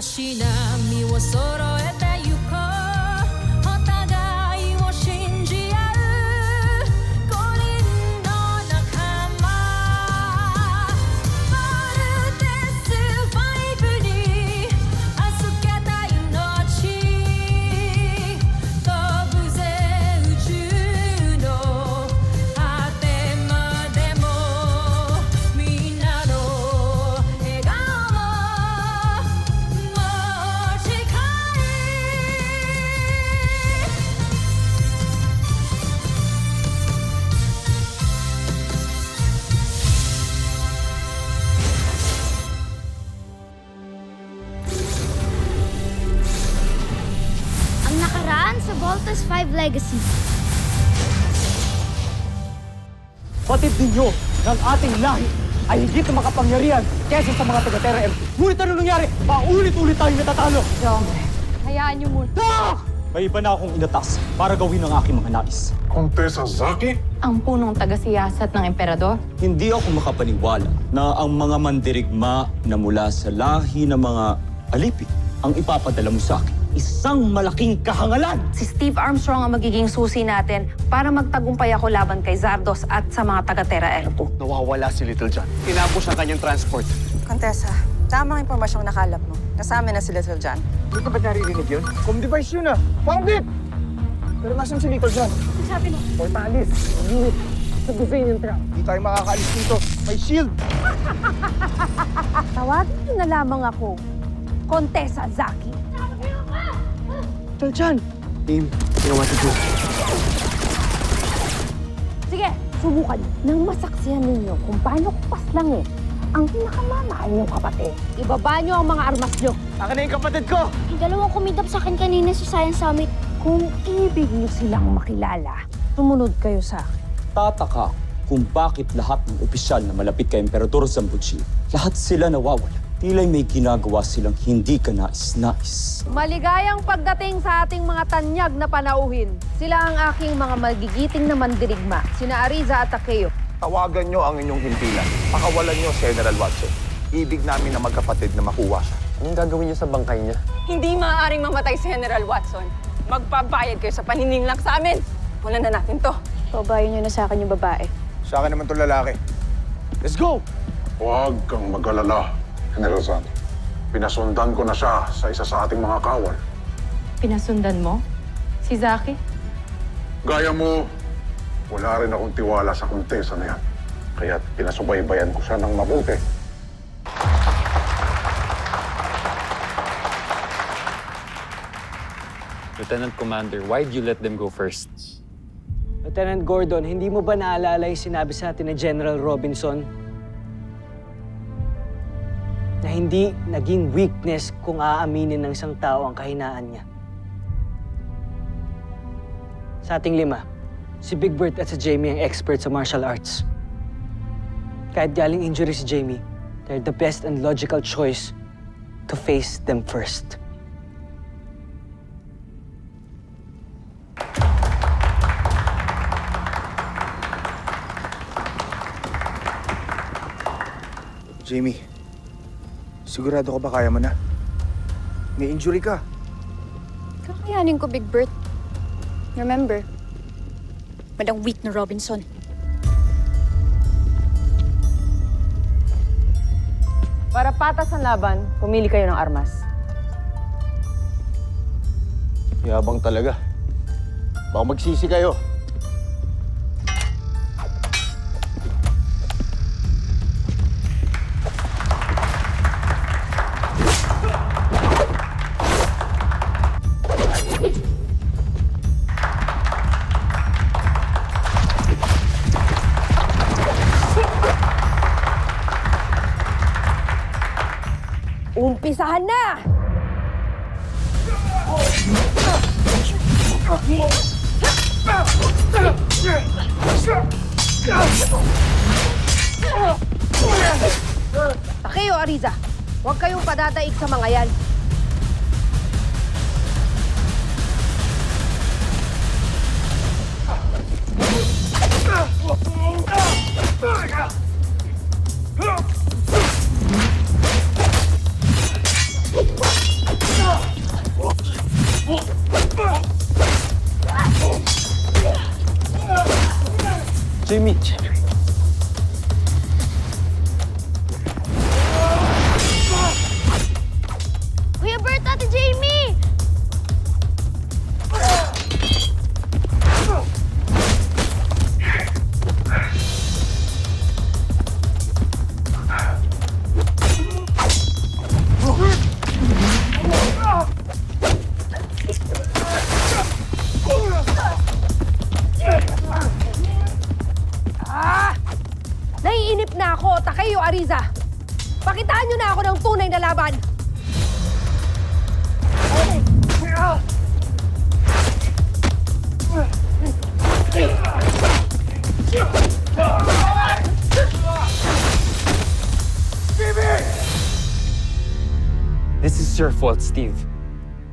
足並みを揃えてゆこうお互いを信じ合う五人の仲間まるでスファイブに預けた命飛ぶぜ宇宙の果てまでもみんなの笑顔もAng nakaraan sa Voltas 5 Legacy. Batid ninyo ng ating lahi ay higit na makapangyarihan kesa sa mga taga-Terra M. Ngunit ano nangyari? Paulit-ulit tayong natatalo. Hayaan niyo muna. Ah! May iba na akong inatas para gawin ang aking mga nais. Kontesa Zaki? Ang punong taga-siyasat ng emperador? Hindi ako makapaniwala na ang mga mandirigma na mula sa lahi ng mga alipin ang ipapadala mo sa akin. Isang malaking kahangalan! Si Steve Armstrong ang magiging susi natin para magtagumpay ako laban kay Zardos at sa mga taga-Terra L2. Nawawala si Little John. Tinapos ang kanyang transport. Contessa, tamang impormasyong nakalap mo. Kasama na si Little John. Hindi ka ba naririnig yun? Home device yun ah! Found it! Pero nasan si Little John? Ano sabi mo? Portalis, unit, sa Brazilian truck. Hindi tayo makakaalis dito. May shield! Tawagin niyo na lamang ako, Kontesa Zaki. Little John! Team, you know what to do. Sige, subukan niyo. Nang masaksihan ninyo kung paano kupas lang ang pinakamamahal niyong kapatid. Ibaba niyo ang mga armas niyo. Akin na yung kapatid ko! Yung dalawang kumidap sa akin kanina sa Science Summit. Kung ibig niyo silang makilala, sumunod kayo sa akin. Tataka kung bakit lahat ng opisyal na malapit kay Emperador Zambuchi, lahat sila nawawala. Tila'y may ginagawa silang hindi ka nais-nais. Maligayang pagdating sa ating mga tanyag na panauhin. Sila ang aking mga magigiting na mandirigma, sina Ariza at Takeo. Tawagan nyo ang inyong himpilan. Pakawalan nyo si General Watson. Ibig namin na magkapatid na makuha siya. Anong gagawin niyo sa bangkay niya? Hindi maaaring mamatay si General Watson. Magpabayad kayo sa panininglang sa amin. Wala na natin to. Pabayan niyo na sa akin yung babae. Sa akin naman itong lalaki. Let's go! Huwag kang mag-alala, General Zan. Pinasundan ko na siya sa isa sa ating mga kawal. Pinasundan mo? Si Zaki? Gaya mo, wala rin akong tiwala sa kontesa na yan. Kaya't pinasubaybayan ko siya ng mabuti. Lieutenant Commander, why'd you let them go first? Lieutenant Gordon, hindi mo ba naalala yung sinabi sa atin ni General Robinson? Na hindi naging weakness kung aaminin ng isang tao ang kahinaan niya. Sa ating lima, si Big Bird at si Jamie ang expert sa martial arts. Kahit galing injury si Jamie, they're the best and logical choice to face them first. Jamie, sigurado ka ba kaya mo na? May injury ka. Kakayanin ko, Big Bird. Remember, walang weak na Robinson. Para patas ang laban, pumili kayo ng armas. Yabang talaga. Baka magsisi kayo. Umpisahan na! Takeo, Ariza, huwag kayong padadaig sa mga yan. Jamie! Kuya Bert, Ate Jamie! Naiinip na ako, Takeo Ariza. Pakitaan niyo na ako ng tunay na laban. This is your fault, Steve.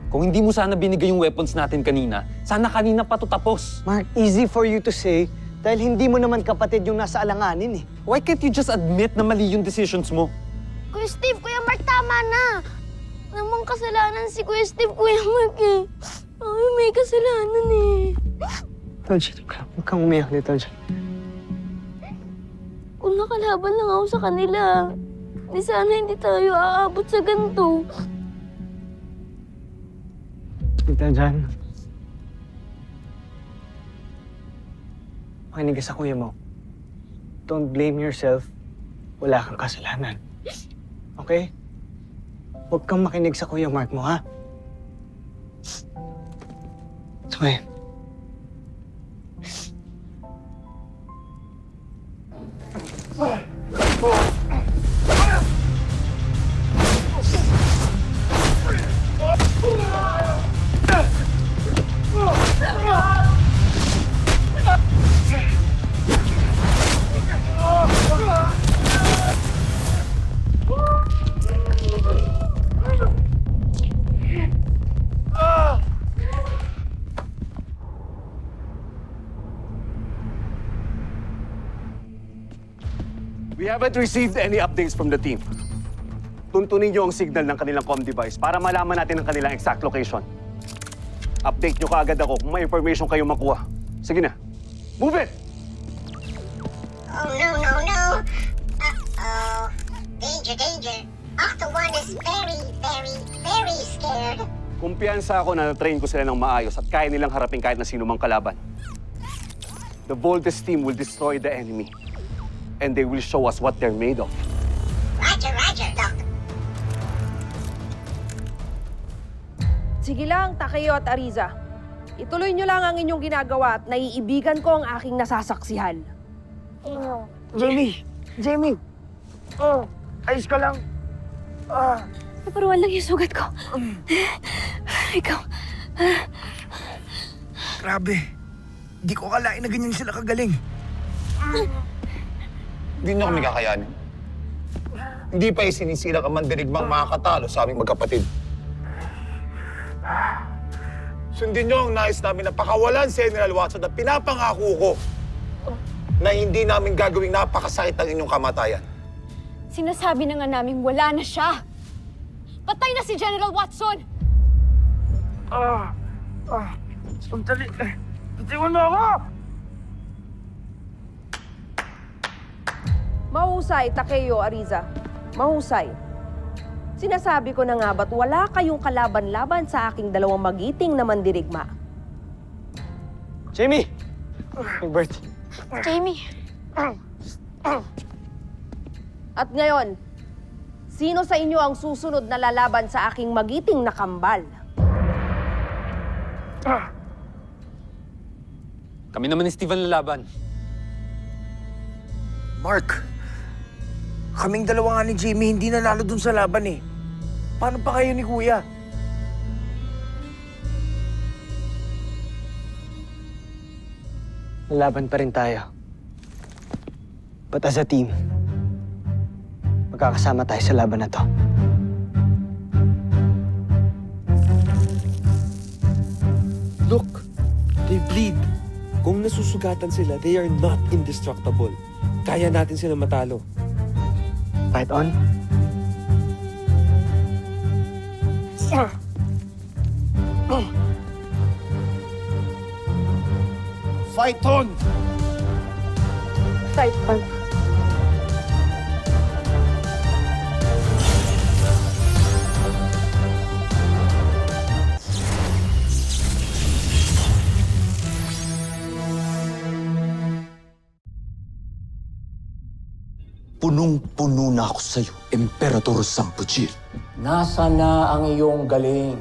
Kung hindi mo sana binigay yung weapons natin kanina, sana kanina pa to tapos. Mark, easy for you to say dahil hindi mo naman kapatid yung nasa alanganin eh. Why can't you just admit na mali yung decisions mo? Kuya Steve, Kuya Mark, tama na. Namang kasalanan si Kuya Steve, Kuya Mark eh. Ay, may kasalanan eh. Tolja, huwag kang umiyak ni Tolja. Kung nakalaban lang ako sa kanila, di sana hindi tayo aabot sa ganito. Tita Jan. Makinig ka sa kuya mo. Don't blame yourself. Wala kang kasalanan. Okay? Huwag kang makinig sa kuya Mark mo, ha? Okay. We haven't received any updates from the team. Tuntunin niyo ang signal ng kanilang comm device para malaman natin ang kanilang exact location. Update niyo kaagad ako kung may information kayo makuha. Sige na. Move it! Oh, no. Uh-oh. Danger. Octo One is very scared. Kumpiyansa ako na na-train ko sila ng maayos at kaya nilang harapin kahit na sino mang kalaban. The Voltes team will destroy the enemy. And they will show us what they're made of. Roger, Doc. Sige lang, Takeo at Ariza. Ituloy niyo lang ang inyong ginagawa at naiibigan ko ang aking nasasaksihan. Jamie! Ayos ka lang. Naparuan lang yung sugat ko. Ikaw. Grabe. Hindi ko akalain na ganyan sila kagaling. Hindi niyo kami kakayanin. Hindi pa isinisila ka mandirigmang makakatalo sa aming magkapatid. Sundin niyo ang nais namin na pakawalan si General Watson at pinapangako ko na hindi namin gagawing napakasakit ang inyong kamatayan. Sinasabi na nga namin wala na siya. Patay na si General Watson! Sandali. Bitiwan mo ako! Mahusay, Takeo Ariza. Mahusay. Sinasabi ko na nga ba't wala kayong kalaban-laban sa aking dalawang magiting na mandirigma? Jamie! Bert. Jamie. At ngayon, sino sa inyo ang susunod na lalaban sa aking magiting na kambal? Kami naman ni Steve ang lalaban. Mark, kaming dalawa nga ni Jamie hindi nanalo dun sa laban eh. Paano pa kayo ni Kuya? Lalaban pa rin tayo. But as a team, magkakasama tayo sa laban na to. Look, they bleed. Kung nasusugatan sila, they are not indestructible. Kaya natin sila matalo. Fight on? Fight on! Type 5. Punong-puno na ako sa'yo, Emperador Sampujil. Nasaan na ang iyong galing?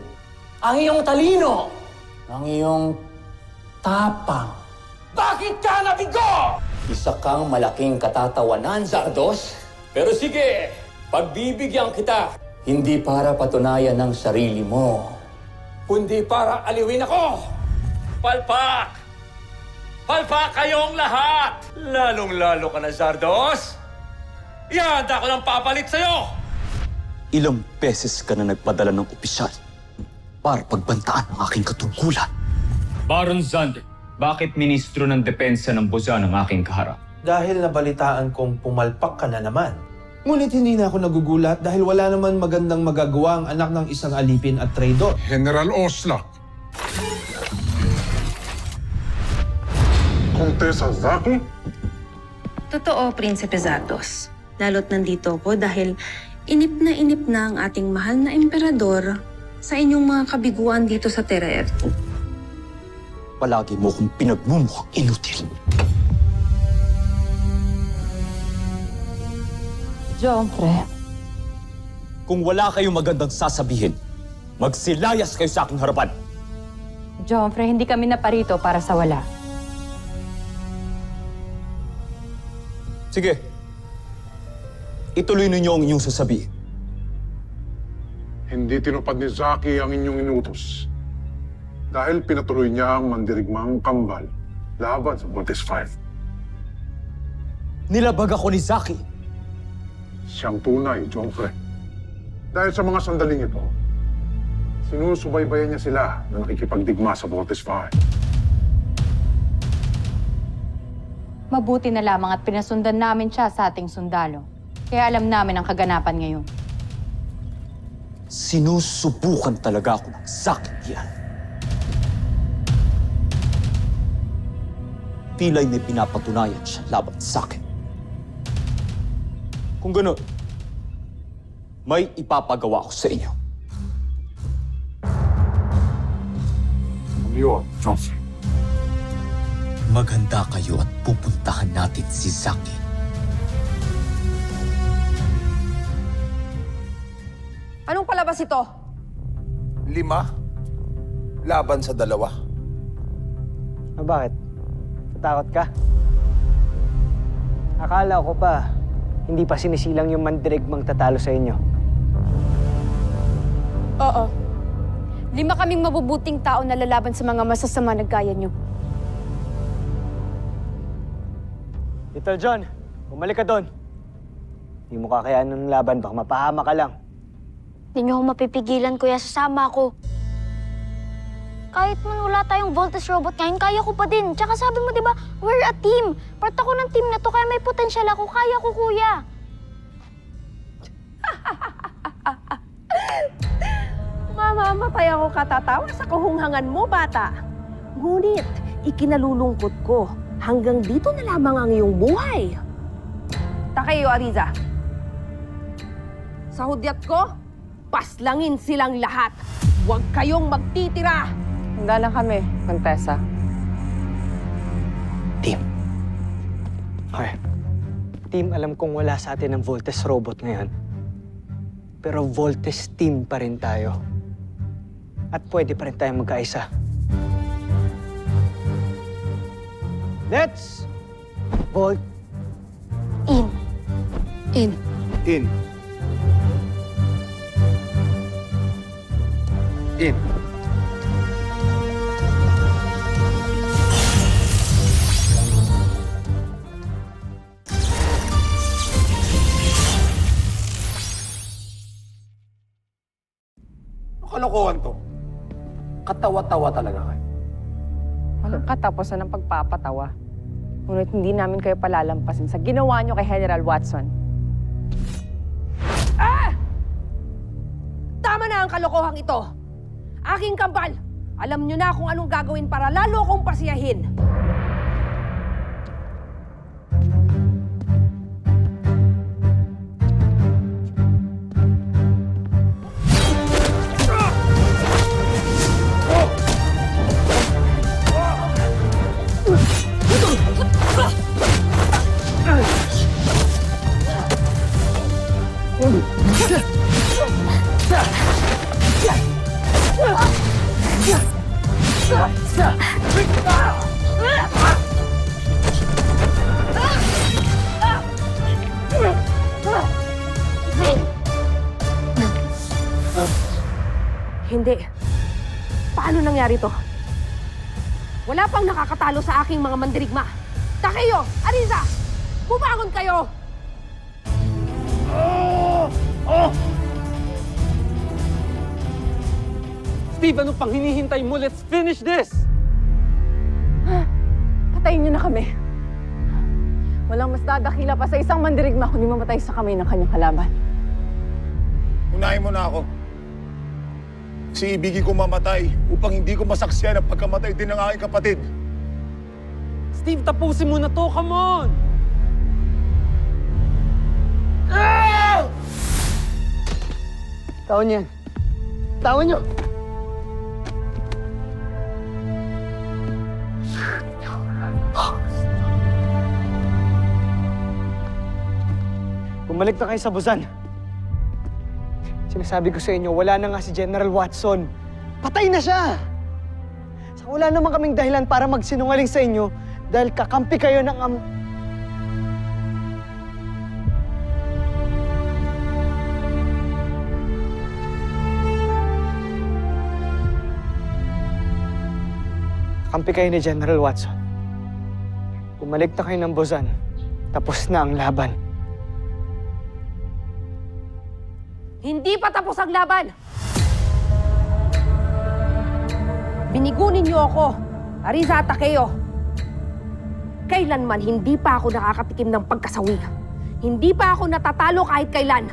Ang iyong talino? Ang iyong tapang? Bakit ka nabigo? Isa kang malaking katatawanan, Zardos. Pero sige, pagbibigyan kita. Hindi para patunayan ng sarili mo, kundi para aliwin ako. Palpak! Palpak kayong lahat! Lalong-lalo ka na, Zardos. Ihanda ko ng papalit sa'yo! Ilang beses ka na nagpadala ng opisyal para pagbantaan ang aking katungkulan. Baron Zand, bakit ministro ng depensa ng Buzan ang aking kaharap? Dahil nabalitaan kong pumalpak ka na naman. Ngunit hindi na ako nagugulat dahil wala naman magandang magagawa ang anak ng isang alipin at traidor. General Oslak. Contessa Zaki? Totoo, Prinsipe Zardos. Lalo't nandito ko dahil inip na ang ating mahal na emperador sa inyong mga kabiguan dito sa Terra Erto. Palagi mo kong pinagmumukhang inutil. Joffre. Kung wala kayong magandang sasabihin, magsilayas kayo sa aking harapan. Joffre, hindi kami naparito para sa wala. Sige. Ituloy ninyo ang inyong sasabihin. Hindi tinupad ni Zaki ang inyong inutos. Dahil pinatuloy niya ang mandirigmang kambal laban sa Voltes 5. Nilabag ako ni Zaki. Siyang tunay, Joffre. Dahil sa mga sandaling ito, sinusubaybayan niya sila na nakikipagdigma sa Voltes 5. Mabuti na lamang at pinasundan namin siya sa ating sundalo. Kaya alam namin ang kaganapan ngayon. Sinusubukan talaga ako ng sakit yan. Pila'y may pinapatunayan siya laban sa akin. Kung gano'n, may ipapagawa ko sa inyo. Ano yun, Joffre? Maghanda kayo at pupuntahan natin si Zaki. Anong palabas ito? 5? Laban sa 2? Bakit? Natakot ka? Akala ko pa, hindi pa sinisilang yung mandirigmang tatalo sa inyo. Oo. 5 kaming mabubuting tao na lalaban sa mga masasama na gaya nyo. Little John, bumalik ka doon. Hindi mo kakayanan ng laban, baka mapahama ka lang. Hindi niyo ako mapipigilan, kuya. Sasama ako. Kahit man wala tayong Voltes robot ngayon, kaya ko pa din. Tsaka sabi mo, di ba, we're a team. Part ako ng team na to, kaya may potensyal ako. Kaya ko, kuya. Mamamatay ako katatawa sa kahunghangan mo, bata. Ngunit, ikinalulungkot ko. Hanggang dito na lamang ang iyong buhay. Takayo, Ariza. Sa hudyat ko, paslangin silang lahat. Huwag kayong magtitira. Handa na kami, Contessa. Team. Okay. Team, alam kong wala sa atin ang Voltes robot ngayon. Pero Voltes team pa rin tayo. At pwede pa rin tayong magkaisa. Let's Volt In. in. In. In. Kalokohan to. Katawa-tawa talaga kayo. Walang katapusan ng pagpapatawa. Ngunit hindi namin kayo palalampasin sa ginawa nyo kay General Watson. Tama na ang kalokohang ito. Aking kambal, alam nyo na kung anong gagawin para lalo kong pasiyahin. Hindi. Paano nangyari to? Wala pang nakakatalo sa aking mga mandirigma. Takeo! Ariza! Bumangon kayo! Steve, ano pang hinihintay mo? Let's finish this! Patayin niyo na kami. Walang mas dadakila pa sa isang mandirigma kundi mamatay sa kamay ng kanyang kalaban. Unahin mo na ako. Si ibigin ko mamatay upang hindi ko masaksiyan ang pagkamatay din ng aking kapatid. Steve, tapusin mo na to! Come on! Tawon yan. Tawon nyo! Bumalik na kayo sa Busan. Sinasabi ko sa inyo, wala na nga si General Watson. Patay na siya! Saka wala naman kaming dahilan para magsinungaling sa inyo dahil kakampi kayo ng Kampi kayo ni General Watson. Bumalik na kayo ng Busan. Tapos na ang laban. Hindi pa tapos ang laban! Binigunin niyo ako, Ariza at Takeo. Kailanman hindi pa ako nakakatikim ng pagkasawi. Hindi pa ako natatalo kahit kailan.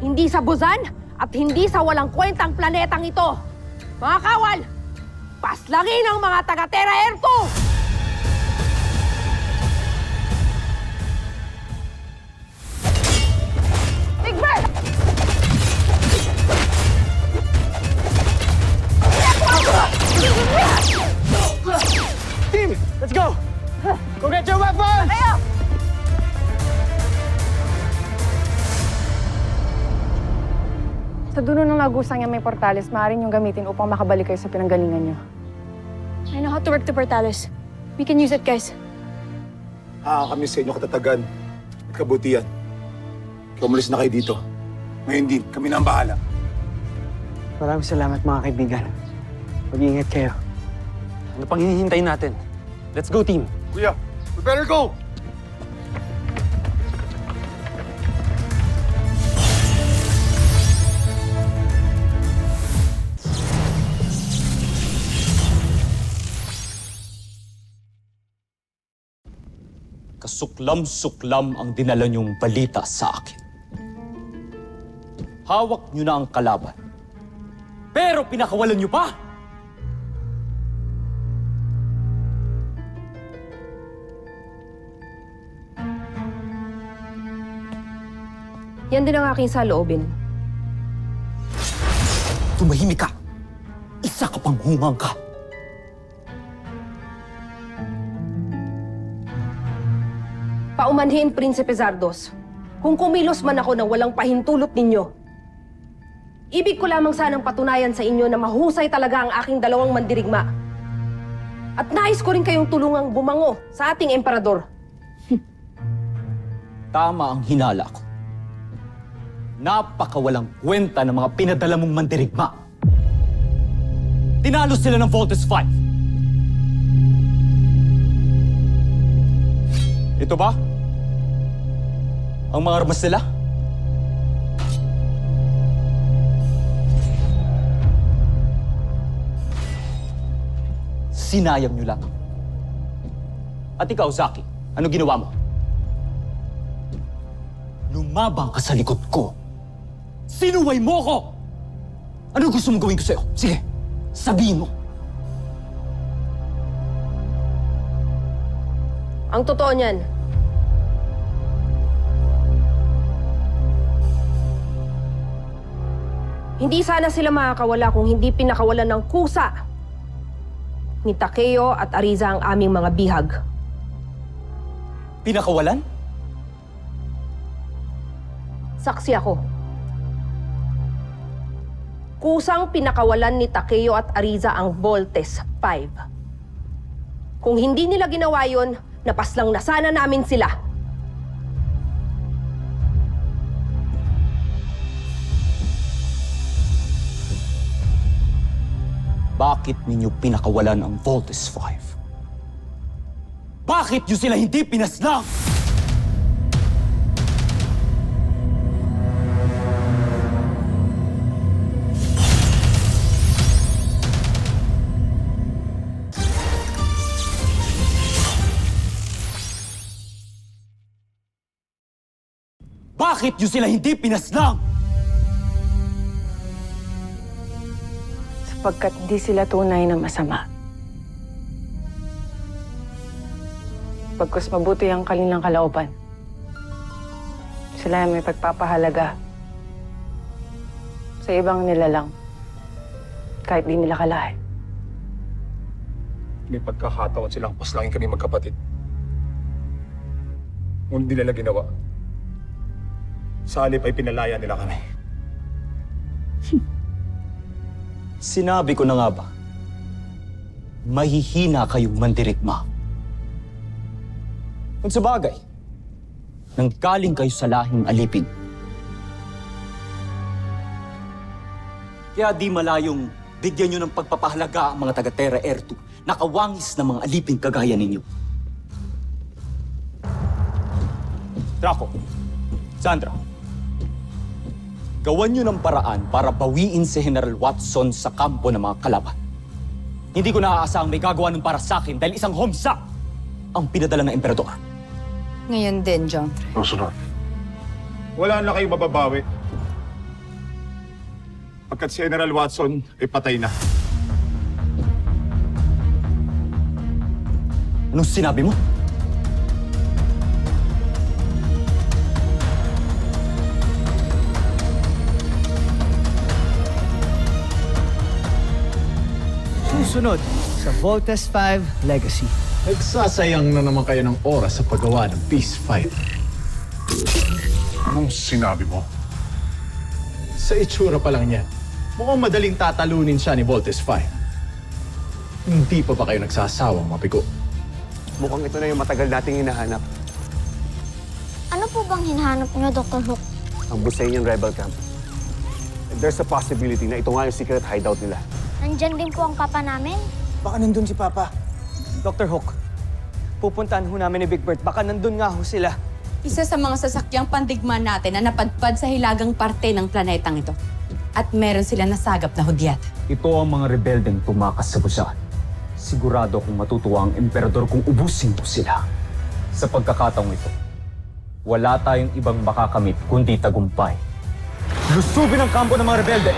Hindi sa Busan at hindi sa walang kwentang planetang ito. Mga kawal, paslangin ang mga taga-Terra Air 2! Big Bird! Team, let's go! Go get your weapons! Tayo! Sa dulo ng lagusang niya may portales, maaaring yung gamitin upang makabalik kayo sa pinanggalingan niyo. I know how to work the portales. We can use it, guys. Kami sa inyo katatagan at kabutihan. Kaya umalis na kayo dito. Ngayon din, kami na ang bahala. Maraming salamat mga kaibigan. Mag-iingat kayo. Ano pang hinihintay natin? Let's go, team! Kuya, we better go! Kasuklam-suklam ang dinala niyong balita sa akin. Hawak niyo na ang kalaban. Pero pinakawalan niyo pa! Yan din ang aking saloobin. Tumahimik ka! Isa ka pang hungang ka! Paumanhin, Prinsipe Zardos. Kung kumilos man ako nang walang pahintulot ninyo, ibig ko lamang sanang patunayan sa inyo na mahusay talaga ang aking dalawang mandirigma. At nais ko rin kayong tulungang bumango sa ating emperador. Tama ang hinala ko. Napakawalang kwenta ng mga pinadala mong mandirigma. Tinalo sila ng Voltes 5. Ito ba? Ang mga armas nila? Sinayang nyo lang. At ikaw, Zaki, ano ginawa mo? Lumabang ka sa likod ko. Sinuway mo ko! Ano gusto mong gawin ko sa'yo? Sige, sabihin mo. Ang totoo niyan, hindi sana sila makakawala kung hindi pinakawalan ng kusa ni Takeo at Ariza ang aming mga bihag. Pinakawalan? Saksi ako. Kusang pinakawalan ni Takeo at Ariza ang Voltes 5. Kung hindi nila ginawa yon, napaslang na sana namin sila. Bakit ninyo pinakawalan ang Voltes 5? Bakit nyo sila hindi pinaslang? Bakit nyo sila hindi pinaslang? Sapagkat di sila tunay na masama. Pagkus mabuti ang kanilang kalooban. Sila ay may pagpapahalaga sa ibang nilalang, kahit di nila kalahin. May pagkakataon silang paslangin kami magkapatid. Ngunit di nila ginawa. Sa halip ay pinalaya nila kami. Sinabi ko na nga ba, mahihina kayong mandirigma. Kung sa bagay, nanggaling kayo sa lahing alipin. Kaya di malayong bigyan nyo ng pagpapahalaga ang mga taga-Terra Air 2, nakawangis na mga alipin kagaya ninyo. Draco, Sandra, gawan nyo ng paraan para bawiin si General Watson sa kampo ng mga kalaban. Hindi ko naaasahang may gagawa nun para sa akin dahil isang homsa ang pinadala ng emperador. Ngayon din, John. Susunod. Wala na kayong mababawi. Pagkat si General Watson ay patay na. Anong sinabi mo? Susunod sa Voltes 5 Legacy. Nagsasayang na naman kayo ng oras sa paggawa ng Peace Fighter. Anong sinabi mo? Sa itsura pa lang yan, mukhang madaling tatalunin siya ni Voltes 5. Hindi pa ba kayo nagsasawang mapigo? Mukhang ito na yung matagal nating hinahanap. Ano po bang hinahanap niyo, Dr. Hook? Ang Busanian Rebel Camp. And there's a possibility na ito nga yung secret hideout nila. Nandyan din po ang papa namin. Baka nandun si Papa. Dr. Hook, pupuntahan ho namin ni Big Bird. Baka nandun nga ho sila. Isa sa mga sasakyang pandigma natin na napadpad sa hilagang parte ng planetang ito. At meron sila nasagap na hudyat. Ito ang mga rebeldeng tumakas sa busan. Sigurado kung matutuwa ang emperador kung ubusin mo sila. Sa pagkakataong ito, wala tayong ibang makakamit kundi tagumpay. Lusubin ang kampo ng mga rebelde!